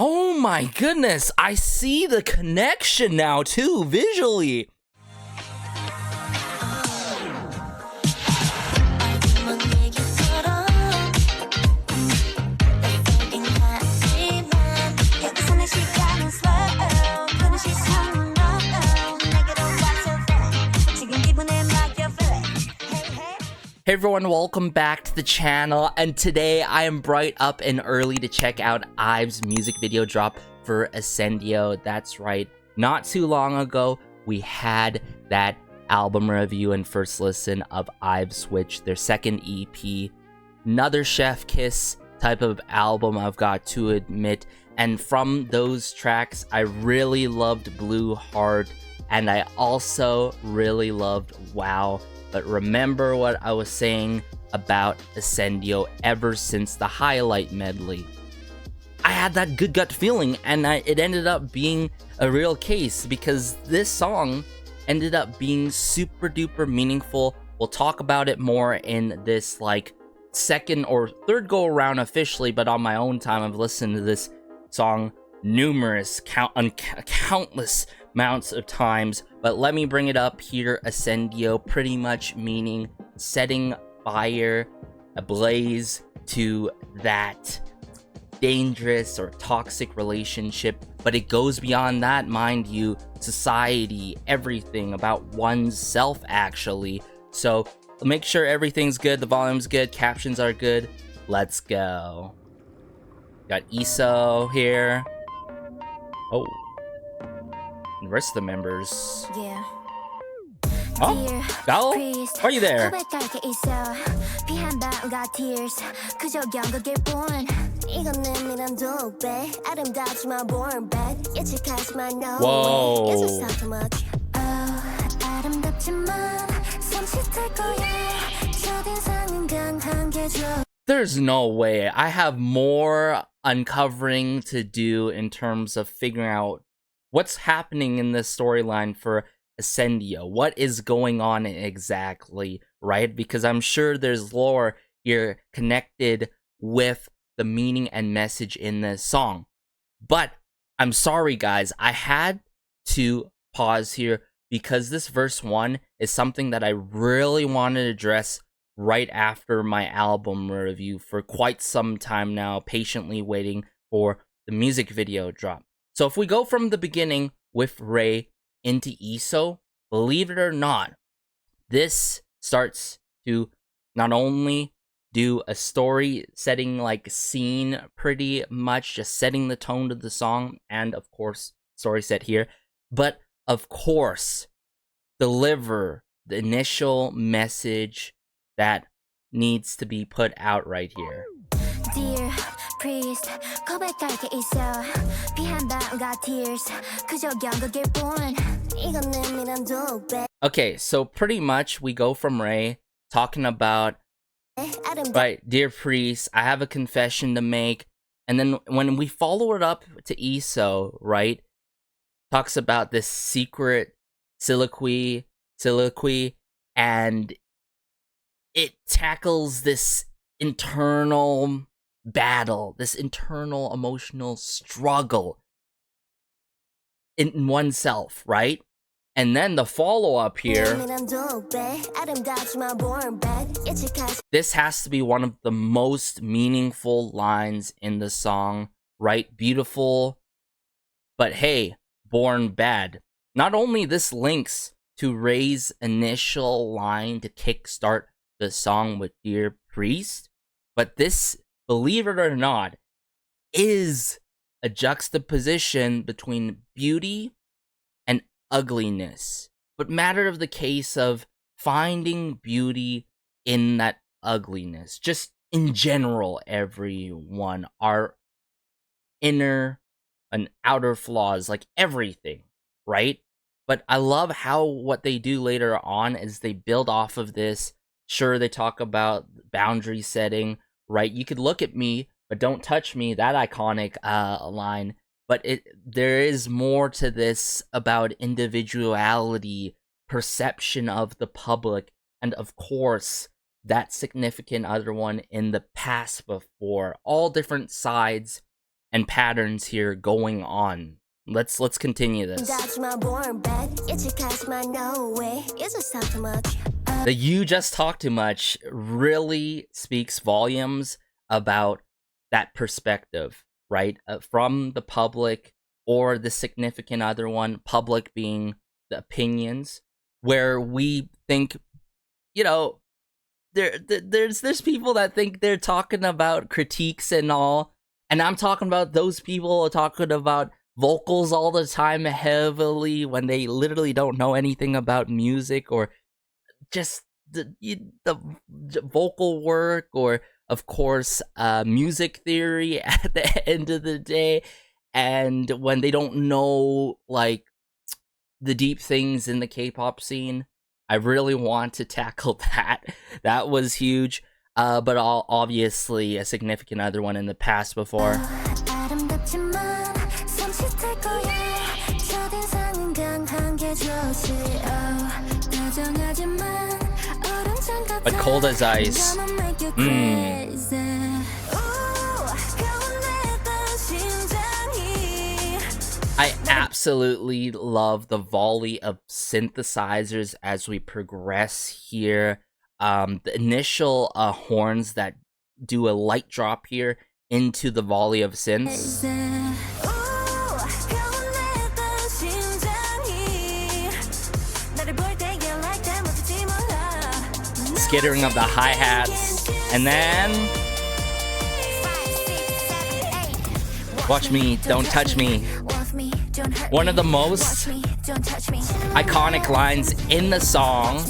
Oh my goodness, I see the connection now too, visually. Hey everyone, welcome back to the channel, and today I am bright up and early to check out IVE's music video drop for Ascendio. That's right, not too long ago we had that album review and first listen of IVE Switch, their second EP. Another chef kiss type of album, I've got to admit, and from those tracks I really loved Blue Heart, and I also really loved Wow. But remember what I was saying about Ascendio ever since the highlight medley. I had that good gut feeling, and it ended up being a real case because this song ended up being super duper meaningful. We'll talk about it more in this like second or third go around officially, but on my own time I've listened to this song countless amounts of times. But let me bring it up here. Ascendio, pretty much meaning setting fire, ablaze to that dangerous or toxic relationship. But it goes beyond that, mind you, society, everything about oneself actually. So make sure everything's good, the volume's good, captions are good. Let's go. Got EXO here. Oh. The rest of the members. Yeah. Oh, Gal? Are you there? Whoa. There's no way. I have more uncovering to do in terms of figuring out what's happening in this storyline for Ascendio. What is going on exactly, right? Because I'm sure there's lore here connected with the meaning and message in this song. But I'm sorry, guys. I had to pause here because this verse 1 is something that I really wanted to address right after my album review for quite some time now, patiently waiting for the music video drop. So if we go from the beginning with Ray into EXO, believe it or not, this starts to not only do a story setting like scene, pretty much just setting the tone to the song, and of course story set here, but of course deliver the initial message that needs to be put out right here. Dear priest, okay, so pretty much we go from Ray talking about, right, dear priest, I have a confession to make, and then when we follow it up to EXO, right, talks about this secret soliloquy, and it tackles this internal battle, this internal emotional struggle in oneself, right? And then the follow-up here, this has to be one of the most meaningful lines in the song, right? Beautiful, but hey, born bad. Not only this links to Ray's initial line to kickstart the song with Dear Priest, but this, believe it or not, is a juxtaposition between beauty and ugliness. But matter of the case of finding beauty in that ugliness. Just in general, everyone, our inner and outer flaws, like everything, right? But I love how what they do later on is they build off of this. Sure, they talk about boundary setting, right? You could look at me, but don't touch me, that iconic line. But there is more to this about individuality, perception of the public, and of course, that significant other one in the past before. All different sides and patterns here going on. Let's continue this. The "you just talk too much" really speaks volumes about that perspective, right? From the public or the significant other one, public being the opinions, where we think, you know, there's people that think they're talking about critiques and all, and I'm talking about those people talking about vocals all the time heavily when they literally don't know anything about music or just the vocal work, or of course music theory at the end of the day, and when they don't know like the deep things in the K-pop scene. I really want to tackle that. That was huge, but obviously a significant other one in the past before. But Cold as Ice. I absolutely love the volley of synthesizers as we progress here. The initial horns that do a light drop here into the volley of synths. Skittering of the hi-hats, and then watch me, don't touch me. One of the most iconic lines in the song.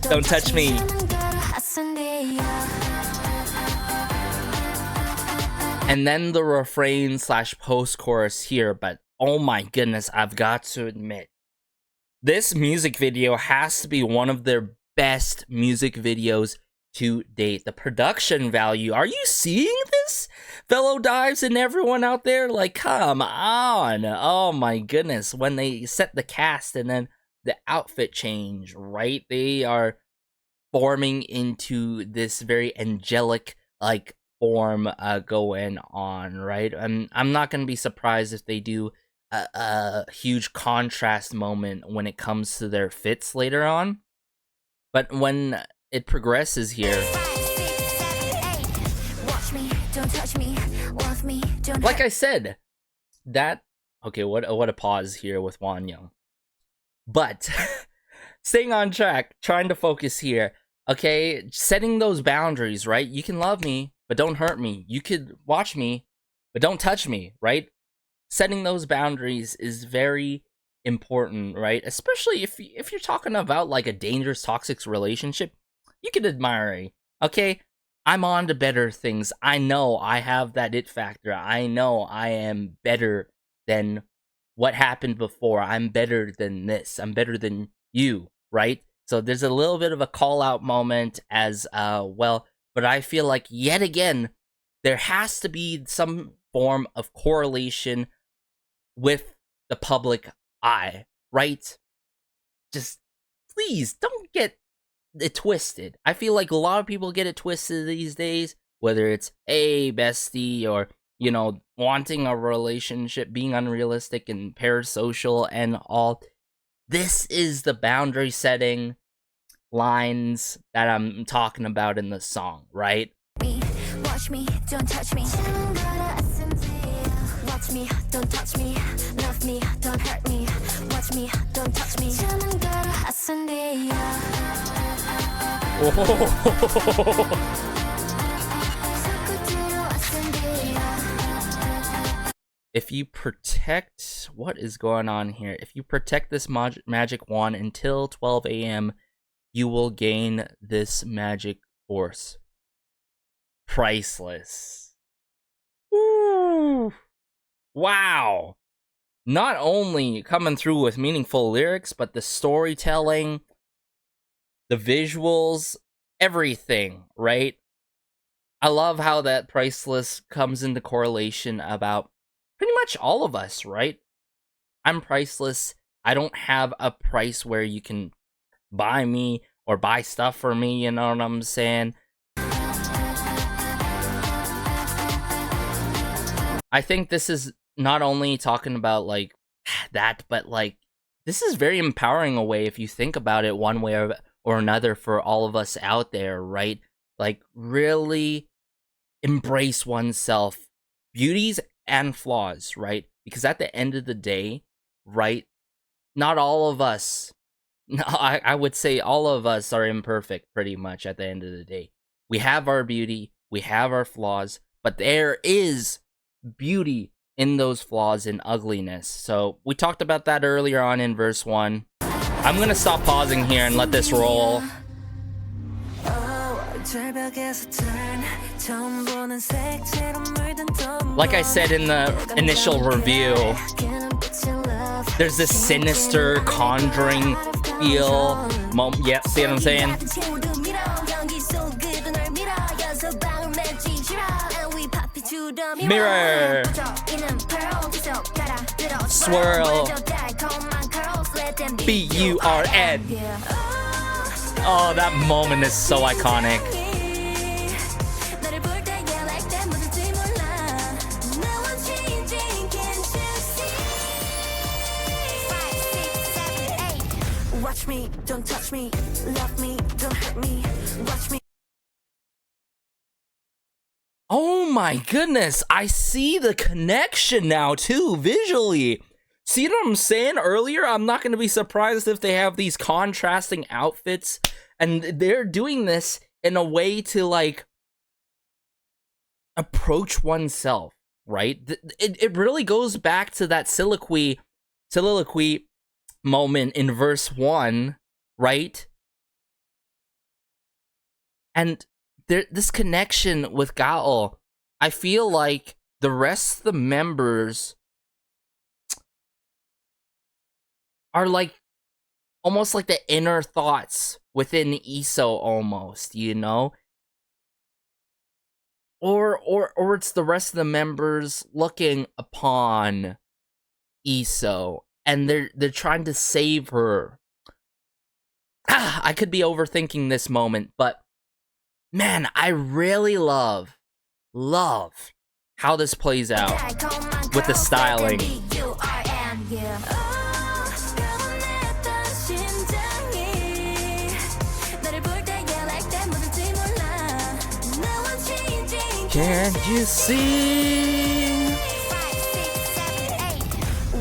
Don't touch me. And then the refrain / post-chorus here, but oh my goodness, I've got to admit, this music video has to be one of their best music videos to date. The production value, are you seeing this, fellow dives and everyone out there? Like, come on. Oh my goodness, when they set the cast and then the outfit change, right? They are forming into this very angelic like form going on, right? I'm not gonna be surprised if they do a huge contrast moment when it comes to their fits later on. But when it progresses here, like I said, that okay, what a pause here with Wan Young. But staying on track, trying to focus here. Okay, setting those boundaries, right? You can love me, but don't hurt me. You could watch me, but don't touch me, right? Setting those boundaries is very important, right? Especially if you're talking about like a dangerous, toxic relationship. You can admire me, okay? I'm on to better things. I know I have that it factor. I know I am better than what happened before. I'm better than this. I'm better than you, right? So there's a little bit of a call-out moment as well. But I feel like, yet again, there has to be some form of correlation with the public eye, right? Just please don't get it twisted. I feel like a lot of people get it twisted these days, whether it's a bestie or, you know, wanting a relationship, being unrealistic and parasocial and all. This is the boundary setting lines that I'm talking about in the song, right? Watch me, don't touch me. Watch me, don't touch me. Love me, don't hurt me. Watch me, don't touch me. If you protect, what is going on here? If you protect this magic wand until 12 a.m., you will gain this magic force. Priceless. Woo! Wow. Not only coming through with meaningful lyrics, but the storytelling, the visuals, everything, right? I love how that priceless comes into correlation about pretty much all of us, right? I'm priceless. I don't have a price where you can buy me or buy stuff for me, you know what I'm saying? I think this is not only talking about like that, but like this is very empowering a way if you think about it one way or another for all of us out there, right? Like really embrace oneself, beauties and flaws, right? Because at the end of the day, right, not all of us, no, I would say all of us are imperfect pretty much at the end of the day. We have our beauty, we have our flaws, but there is beauty in those flaws and ugliness. So we talked about that earlier on in verse 1. I'm gonna stop pausing here and let this roll. Like I said in the initial review, there's this sinister conjuring feel. Yeah, see what I'm saying? Mirror, swirl, B-U-R-N. Oh, that moment is so iconic. Watch me, don't touch me, love me, don't hurt me, watch me. Oh my goodness, I see the connection now too, visually. See what I'm saying earlier? I'm not going to be surprised if they have these contrasting outfits, and they're doing this in a way to like approach oneself, right? It really goes back to that soliloquy moment in verse 1, right? And this connection with Gaol, I feel like the rest of the members are like almost like the inner thoughts within EXO almost, you know? Or it's the rest of the members looking upon EXO and they're trying to save her. I could be overthinking this moment, but man, I really love how this plays out with the styling. Can't you see?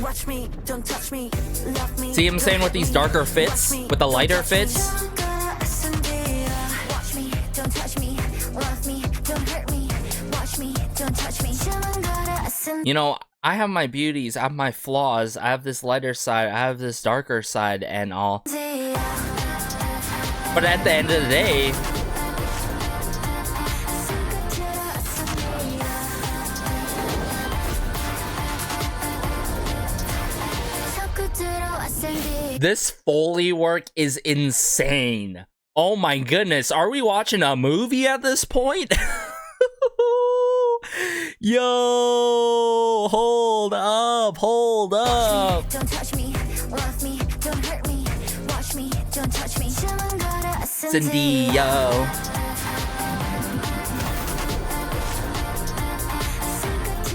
Watch me, don't touch me, love me. See what I'm saying with these darker fits, with the lighter fits? Watch me, don't touch me, love me, don't hurt me. Watch me, don't touch me. You know, I have my beauties, I have my flaws, I have this lighter side, I have this darker side and all. But at the end of the day, this Foley work is insane. Oh my goodness, are we watching a movie at this point? Yo, hold up. Don't touch me, love me, don't hurt me. Watch me, don't touch me. Ascendio.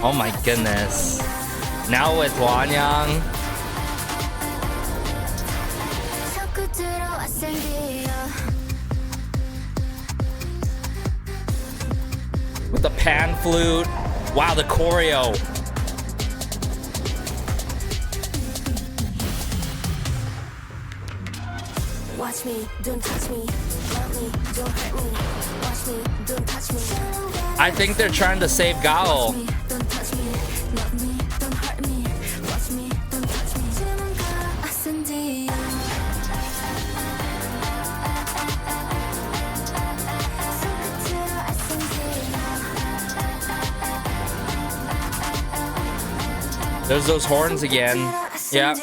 Oh my goodness. Now with Wanyang. With the pan flute. Wow, the choreo. Watch me, don't touch me. Love me, don't hurt me. Watch me, don't touch me. I think they're trying to save Gao. Watch me, don't touch me. Love me, don't hurt me. Watch me, don't touch me. Ascendio. There's those horns again. Yeah.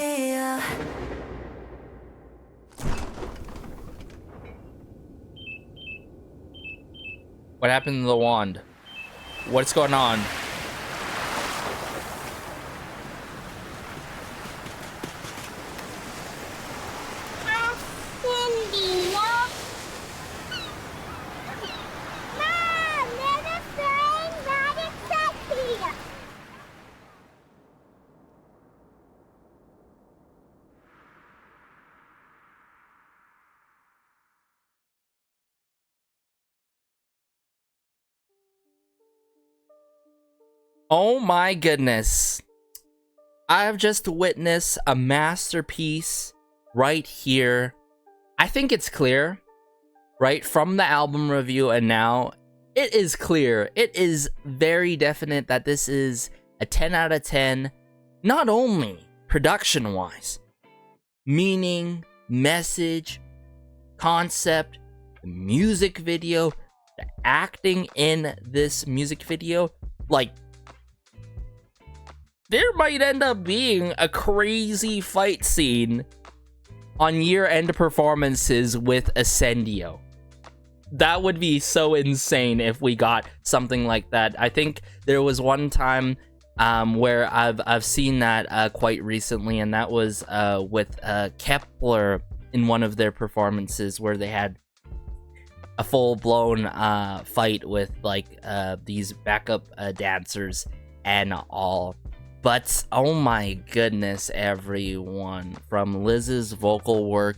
What happened to the wand? What's going on? Oh my goodness. I have just witnessed a masterpiece right here. I think it's clear, right? From the album review and now, it is clear. It is very definite that this is a 10 out of 10, not only production-wise, meaning, message, concept, the music video, the acting in this music video. Like, there might end up being a crazy fight scene on year-end performances with Ascendio. That would be so insane if we got something like that. I think there was one time where I've seen that quite recently, and that was with Kepler in one of their performances where they had a full-blown fight with like these backup dancers and all. But oh my goodness, everyone, from Liz's vocal work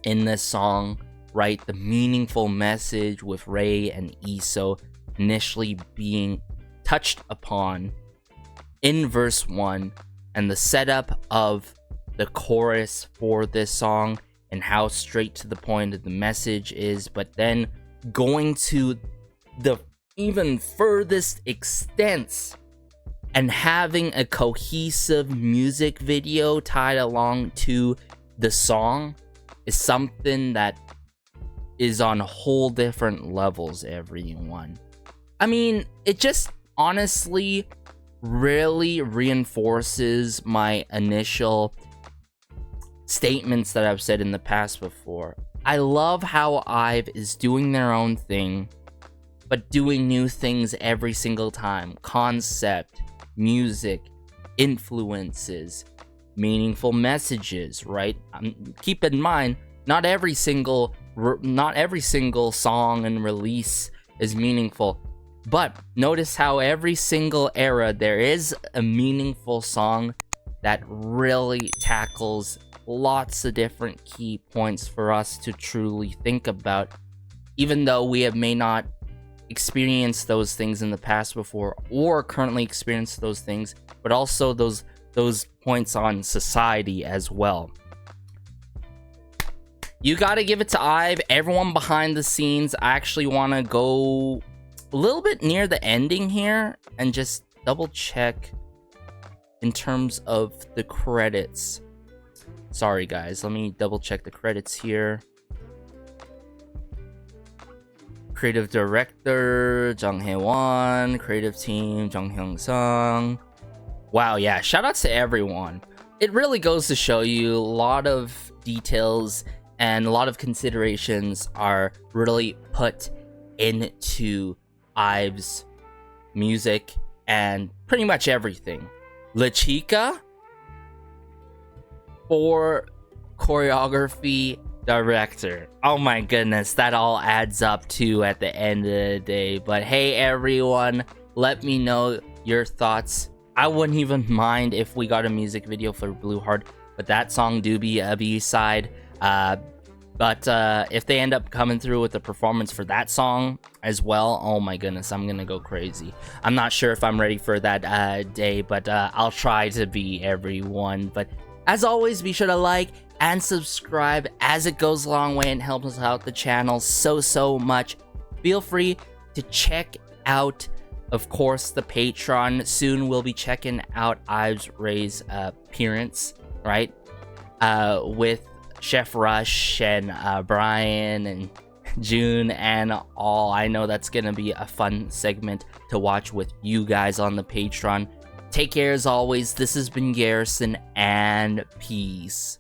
in this song, right, the meaningful message with Ray and EXO initially being touched upon in verse 1, and the setup of the chorus for this song and how straight to the point the message is, but then going to the even furthest extents and having a cohesive music video tied along to the song is something that is on whole different levels, everyone. I mean, it just honestly really reinforces my initial statements that I've said in the past before. I love how IVE is doing their own thing, but doing new things every single time. Concept, music, influences, meaningful messages, right? Keep in mind, not every single song and release is meaningful, but notice how every single era there is a meaningful song that really tackles lots of different key points for us to truly think about, even though we may not experienced those things in the past before or currently experience those things, but also those points on society as well. You gotta give it to IVE, everyone behind the scenes. I actually want to go a little bit near the ending here and just double check in terms of the credits. Sorry guys, let me double check the credits here. Creative director Jung Hae-won, creative team Jung Hyung-sung. Wow, yeah, shout outs to everyone. It really goes to show you a lot of details and a lot of considerations are really put into IVE's music and pretty much everything. La Chica for choreography director. Oh my goodness, that all adds up to at the end of the day. But hey everyone, let me know your thoughts. I wouldn't even mind if we got a music video for Blue Heart, but that song do be a B-side. But if they end up coming through with a performance for that song as well, oh my goodness, I'm gonna go crazy. I'm not sure if I'm ready for that day, but I'll try to be, everyone. But as always, be sure to like and subscribe, as it goes a long way and helps us out the channel so much. Feel free to check out, of course, the Patreon. Soon we'll be checking out IVE's Ray's appearance, right? With Chef Rush and Brian and June and all. I know that's gonna be a fun segment to watch with you guys on the Patreon. Take care as always. This has been Garrison, and peace.